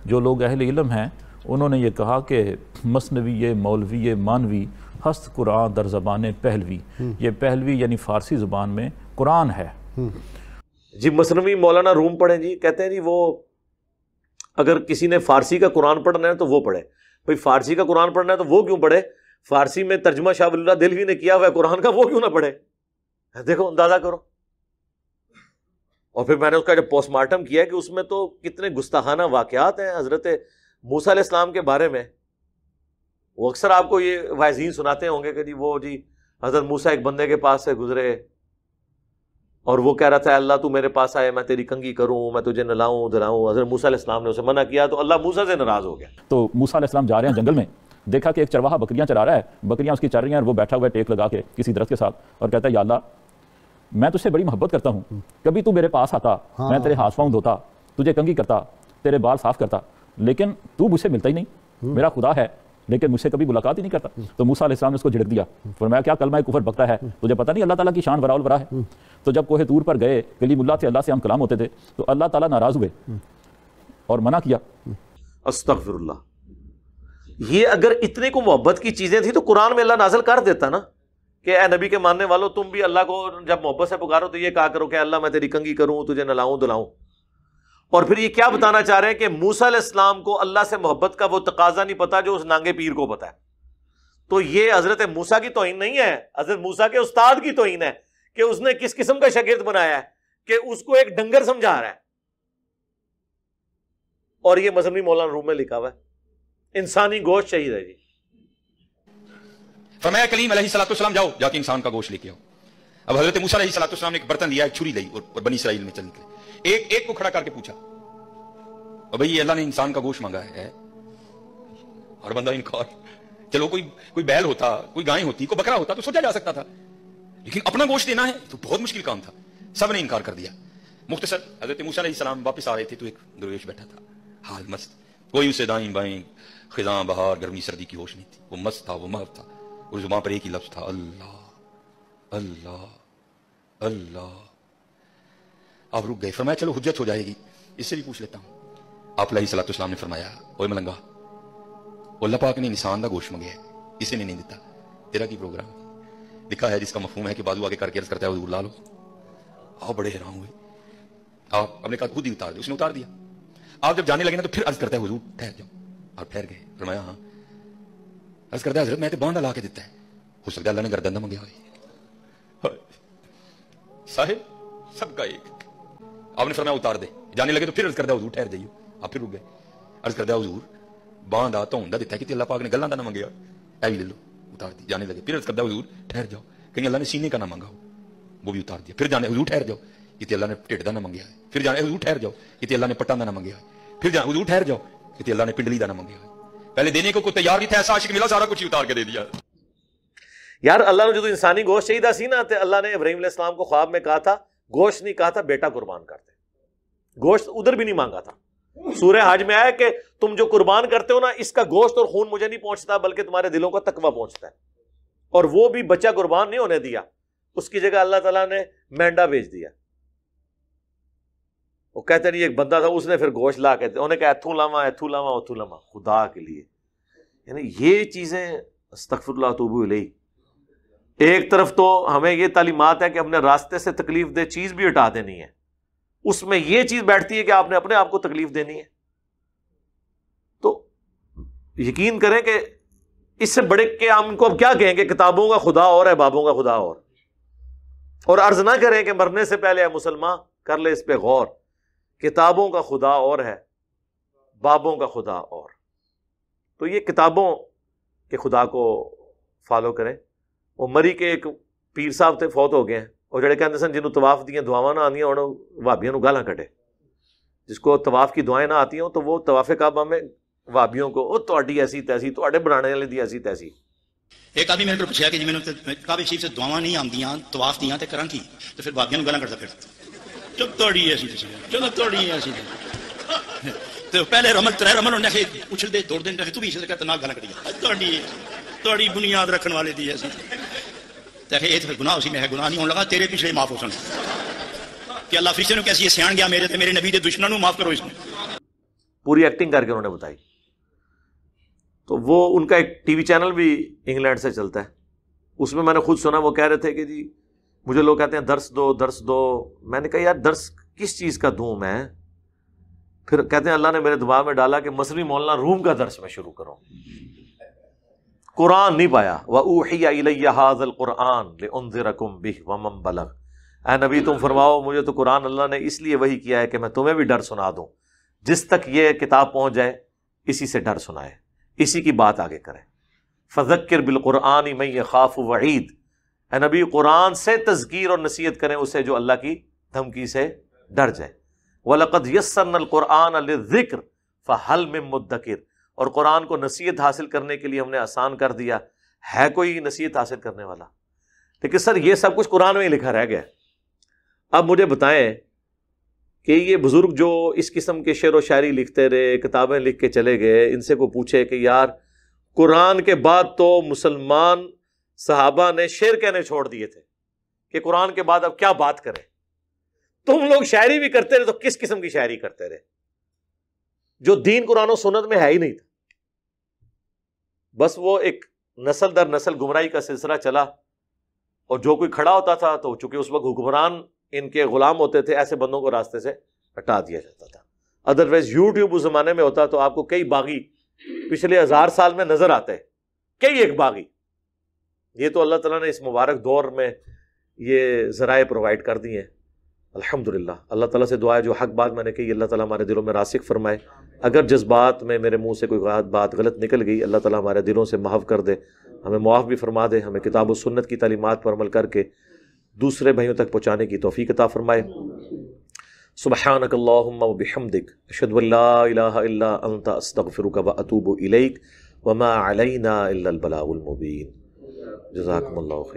جو لوگ اہل علم ہیں انہوں نے یہ کہا کہ مثنوی مولوی مانوی ہست قرآن در زبان پہلوی، یہ پہلوی یعنی فارسی زبان میں قرآن ہے۔ جی مثنوی مولانا روم پڑھیں جی، کہتے ہیں جی وہ اگر کسی نے فارسی کا قرآن پڑھنا ہے تو وہ پڑھے، بھئی فارسی کا قرآن پڑھنا ہے تو وہ کیوں پڑھے؟ فارسی میں ترجمہ شاہ ولی اللہ دہلوی نے کیا ہوا ہے قرآن کا، وہ کیوں نہ پڑھے؟ دیکھو اندازہ کرو۔ اور پھر میں نے اس کا جب پوسٹ مارٹم کیا کہ اس میں تو کتنے گستاخانہ واقعات ہیں حضرت موسیٰ علیہ السلام کے بارے میں۔ وہ اکثر آپ کو یہ واعظین سناتے ہوں گے کہ جی وہ جی حضرت موسیٰ ایک بندے کے پاس سے گزرے اور وہ کہہ رہا تھا اللہ تو میرے پاس آئے میں تیری کنگھی کروں، میں تجھے نلاؤں دلاؤں۔ حضرت موسیٰ علیہ السلام نے اسے منع کیا تو اللہ موسیٰ سے ناراض ہو گیا۔ تو موسیٰ علیہ السلام جا رہے ہیں جنگل میں، دیکھا کہ ایک چرواہا بکریاں چرا رہا ہے، بکریاں اس کی چر رہی ہیں اور وہ بیٹھا ہوا ہے ٹیک لگا کے کسی درخت کے ساتھ اور کہتا ہے یا اللہ میں تجھ سے بڑی محبت کرتا ہوں، کبھی تو میرے پاس آتا، میں تیرے ہاتھ پاؤں دھوتا، تجھے کنگھی کرتا، تیرے بال صاف کرتا، لیکن تو مجھ سے ملتا ہی نہیں، میرا خدا ہے لیکن مجھ سے کبھی ملاقات ہی نہیں کرتا۔ تو موسیٰ علیہ السلام نے اس کو جھڑک دیا، فرمایا کیا کلمہ کفر بکتا ہے، تجھے پتہ نہیں اللہ تعالیٰ کی شان وراء الورا ہے؟ تو جب کوہ طور پر گئے، کلیم اللہ سے اللہ سے ہم کلام ہوتے تھے تو اللہ تعالیٰ ناراض ہوئے اور منع کیا۔ استغفر اللہ۔ یہ اگر اتنے کو محبت کی چیزیں تھیں تو قرآن میں اللہ نازل کر دیتا نا کہ اے نبی کے ماننے والوں تم بھی اللہ کو جب محبت سے پکارو تو یہ کہا کرو کہ اللہ میں تیری کنگھی کروں، تجھے نلاؤں دلاؤں۔ اور پھر یہ کیا بتانا چاہ رہے ہیں کہ موسیٰ علیہ السلام کو اللہ سے محبت کا وہ تقاضا نہیں پتا جو اس نانگے پیر کو پتا ہے۔ تو یہ حضرت موسیٰ کی توہین نہیں ہے، حضرت موسیٰ کے استاد کی توہین ہے کہ اس نے کس قسم کا شاگرد بنایا ہے کہ اس کو ایک ڈنگر سمجھا رہا ہے۔ اور یہ مثنوی مولانا روم میں لکھا ہوا ہے، انسانی گوشت شہید ہے جی۔ فرمایا کلیم علیہ السلام جاؤ جا کے انسان کا گوشت لے کے آؤ۔ اب حضرت موسیٰ علیہ السلام نے ایک برتن لیا، ایک چھری لی اور بنی اسرائیل میں چل نکلے۔ ایک کو کھڑا کر کے پوچھا اور بھئی اللہ نے انسان کا گوشت مانگا ہے، اور بندہ انکار۔ چلو کوئی بیل ہوتا، کوئی گائے ہوتی، کوئی بکرا ہوتا تو سوچا جا سکتا تھا، لیکن اپنا گوشت دینا ہے تو بہت مشکل کام تھا۔ سب نے انکار کر دیا۔ مختصر حضرت موسیٰ علیہ السلام واپس آ رہے تھے تو ایک درویش بیٹھا تھا حال مست، کوئی اسے دائیں بائیں خزاں بہار گرمی سردی کی ہوش نہیں تھی، وہ مست تھا، وہ محو تھا، اور زبان پر ایک ہی لفظ تھا اللہ اللہ اللہ۔ آپ رک گئے، فرمایا چلو حجت ہو جائے گی، اس سے بھی پوچھ لیتا ہوں۔ آپ علیہ الصلوۃ والسلام نے فرمایا اوے ملنگا، اللہ پاک نے انسان کا گوشت منگیا ہے، اسے نے نہیں دیتا، تیرا کی پروگرام لکھا ہے جس کا مفہوم ہے کہ بازو آگے کر کے عرض کرتا ہے حضور لا لو۔ آپ بڑے حیران ہوئے، آپ نے کہا خود ہی اتار دے، اس نے اتار دیا۔ آپ جب جانے لگے نا تو پھر عرض کرتا ہے حضور ٹھہر جاؤ۔ آپ ٹھہر گئے، فرمایا ہاں۔ عرض کرتا ہے حضرت میں تو باندھا لا کے دیتا ہے، ہو سکتا ہے اللہ نے گردن نہ منگیا ہوئے۔ صاحب سب کا ایک۔ آپ نے فرمایا اتار دے، جانے لگے تو پھر عرض کرتا ہے حضور ٹھہر جائیے۔ آپ پھر رک گئے، عرض کرتا ہے حضور باندھا تو ہوندا دیتا ہے کہ اللہ پاک نے گلاں دا نہ منگیا، اے بھی لے لو، اتار دی۔ جانے لگے پھر عرض کرتا ہے حضور ٹھہر جاؤ، کہیں اللہ نے سینے کا نہ مانگا ہو، وہ بھی اتار دیا۔ پھر جانے حضور ٹھہر جاؤ، کہ اللہ نے ٹھڈ دا نہ منگیا ہے۔ پھر جانے حضور ٹھہر جاؤ، کہ اللہ نے پٹاں دا نہ منگیا ہے۔ پھر جانے حضور ٹھہر جاؤ، کہ اللہ نے پنڈلی دا نہ منگیا ہے۔ پہلے دینے کو کوئی تیار نہیں تھا، ایسا عاشق ملا سارا کچھ ہی اتار کے دے دیا۔ یار اللہ نے جو انسانی گوشت چاہیے سی نا، تے اللہ نے ابراہیم علیہ السلام کو خواب میں کہا تھا گوشت نہیں کہا تھا بیٹا قربان کرتے، گوشت ادھر بھی نہیں مانگا تھا۔ سورہ حج میں آیا کہ تم جو قربان کرتے ہو نا اس کا گوشت اور خون مجھے نہیں پہنچتا بلکہ تمہارے دلوں کا تقویٰ پہنچتا ہے۔ اور وہ بھی بچہ قربان نہیں ہونے دیا، اس کی جگہ اللہ تعالیٰ نے مینڈا بھیج دیا۔ وہ کہتے نہیں ایک بندہ تھا اس نے پھر گوشت لا کے انہوں نے کہا ایتھوں لاواں ایتھوں لاواں اتھوں لاواں، خدا کے لیے۔ یعنی یہ چیزیں استغفر اللہ توبو الیہ۔ ایک طرف تو ہمیں یہ تعلیمات ہے کہ اپنے راستے سے تکلیف دہ چیز بھی ہٹا دینی ہے، اس میں یہ چیز بیٹھتی ہے کہ آپ نے اپنے آپ کو تکلیف دینی ہے۔ تو یقین کریں کہ اس سے بڑے کہ ہم کو اب کیا کہیں کہ کتابوں کا خدا اور ہے بابوں کا خدا اور عرض نہ کریں کہ مرنے سے پہلے اے مسلمان کر لے اس پہ غور، کتابوں کا خدا اور ہے بابوں کا خدا اور۔ تو یہ کتابوں کے خدا کو فالو کریں۔ وہ مری کے ایک پیر صاحب تھے فوت ہو گئے ہیں، اور جڑے کہتے سن جنہوں طواف دیاں دعاواں نہ آندیاں انہوں وہابیاں نو گالاں کٹے، جس کو طواف کی دعائیں نہ آتی ہوں تو وہ طواف کعبہ میں وہابیوں کو او تہاڈی ایسی تیسی، تہاڈے بنانے والے دی ایسی تیسی۔ ایک آدمی میرے کو پوچھا کہ جی میں کعبے شریف سے دعاواں نہیں آندیاں طواف دیاں تے کراں کی، تو پھر وہابیاں نو گالاں کٹدا پھر چلو تہاڈی ایسی تیسی، چلو تہاڈی ایسی تو پہلے رمل ترے رمل انہاں کہ اچھل دے دوڑ دے تو بھی اسے کہتا نہ گالاں کٹی تہاڈی بنیاد رکھن والے دی ایسی تے یہ تو گناہ اسی میں ہے، گناہ نہیں ہونے لگا تیرے پچھلے معاف ہو سن کہ اللہ فرشتے نو کیسی سیان گیا میرے تے میرے نبی دے دشمنوں نو معاف کرو اس میں۔ پوری ایکٹنگ کر کے انہوں نے بتائی. تو وہ ان کا ایک ٹی وی چینل بھی انگلینڈ سے چلتا ہے, اس میں نے خود سنا, وہ کہہ رہے تھے کہ جی مجھے لوگ کہتے ہیں درس دو درس دو. میں نے کہا یار درس کس چیز کا دوں میں؟ پھر کہتے ہیں اللہ نے میرے دماغ میں ڈالا کہ مصری مولانا روم کا درس میں شروع کروں. قرآن نہیں پایا. وَأُوحِيَ إِلَيَّ هَذَا الْقُرْآنُ لِأُنذِرَكُم بِهِ وَمَن بَلَغَ. اے نبی تم فرماؤ مجھے تو قرآن اللہ نے اس لیے وحی کیا ہے کہ میں تمہیں بھی ڈر سنا دوں, جس تک یہ کتاب پہنچ جائے اسی سے ڈر سنائے, اسی کی بات آگے کرے. فَذَكِّرْ بِالْقُرْآنِ مَن يَخَافُ وَعِيدٍ. اے نبی قرآن سے تذکیر اور نصیحت کریں اسے جو اللہ کی دھمکی سے ڈر جائے. وَلَقَدْ يَسَّرْنَا الْقُرْآنَ لِلذِّكْرِ فَهَلْ مِن مُدَّكِرٍ. اور قرآن کو نصیحت حاصل کرنے کے لیے ہم نے آسان کر دیا, ہے کوئی نصیحت حاصل کرنے والا؟ لیکن سر یہ سب کچھ قرآن میں ہی لکھا رہ گیا. اب مجھے بتائیں کہ یہ بزرگ جو اس قسم کے شعر و شاعری لکھتے رہے, کتابیں لکھ کے چلے گئے, ان سے کو پوچھے کہ یار قرآن کے بعد تو مسلمان صحابہ نے شعر کہنے چھوڑ دیے تھے کہ قرآن کے بعد اب کیا بات کریں. تم لوگ شاعری بھی کرتے رہے تو کس قسم کی شاعری کرتے رہے جو دین قرآن و سنت میں ہے ہی نہیں تھا. بس وہ ایک نسل در نسل گمراہی کا سلسلہ چلا, اور جو کوئی کھڑا ہوتا تھا تو چونکہ اس وقت حکمران ان کے غلام ہوتے تھے, ایسے بندوں کو راستے سے ہٹا دیا جاتا تھا. ادروائز یوٹیوب اس زمانے میں ہوتا تو آپ کو کئی باغی پچھلے 1000 سال میں نظر آتے, کئی ایک باغی. یہ تو اللہ تعالیٰ نے اس مبارک دور میں یہ ذرائع پرووائڈ کر دی ہیں الحمدللہ. اللہ تعالیٰ سے دعا ہے جو حق بات میں نے کہی اللہ تعالیٰ ہمارے دلوں میں راسخ فرمائے. اگر جذبات میں میرے منہ سے کوئی بات غلط نکل گئی اللہ تعالیٰ ہمارے دلوں سے محو کر دے, ہمیں معاف بھی فرما دے, ہمیں کتاب و سنت کی تعلیمات پر عمل کر کے دوسرے بھائیوں تک پہنچانے کی توفیق عطا فرمائے. سبحانک اللہم و بحمدک اشہد ان لا الہ الا انت استغفرک و اتوب الیک وما علینا الا البلاغ المبین. جزاکم اللہ خیر.